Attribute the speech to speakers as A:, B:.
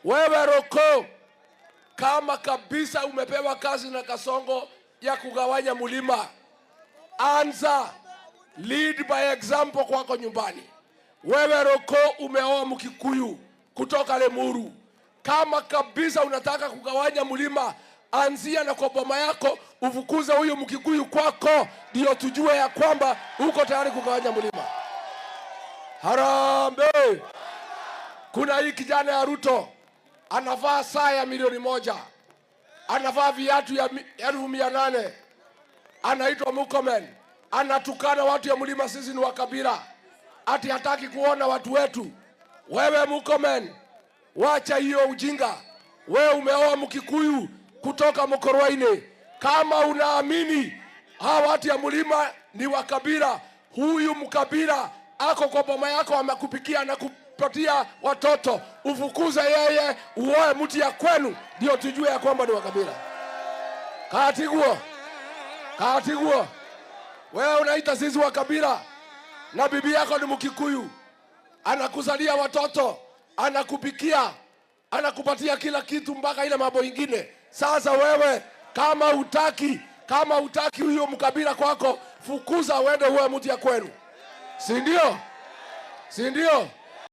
A: Wewe Roko, kama kabisa umepewa kazi na Kasongo ya kugawanya mulima, anza, lead by example kwako nyumbani. Wewe Roko umeoa Mkikuyu kutoka Lemuru, kama kabisa unataka kugawanya mulima, anzia na kwa boma yako, ufukuze huyu Mkikuyu kwako, ndio tujue ya kwamba uko tayari kugawanya mulima. Harambee! Kuna hii kijana ya Ruto, anavaa saa ya milioni 1, anavaa viatu ya 800, anaitwa Murkomen, anatukana watu ya mlima, sisi ni wakabila, ati hataki kuona watu wetu. Wewe Murkomen, wacha hiyo ujinga. Wewe umeoa Mkikuyu kutoka Mkorwaine. Kama unaamini hawa watu ya mlima ni wakabila, huyu mkabila ako kwa boma yako, amekupikia na kupatia watoto, ufukuze yeye, uoe mtu ya kwenu, ndio tujue ya kwamba ni wakabila. Katiguo. Wewe unaita sisi wakabila na bibi yako ni Mkikuyu, anakuzalia watoto, anakupikia, anakupatia kila kitu mpaka ile mambo ingine. Sasa wewe kama utaki huyo mkabila kwako, fukuza uende uwe mtu ya kwenu. Si ndio?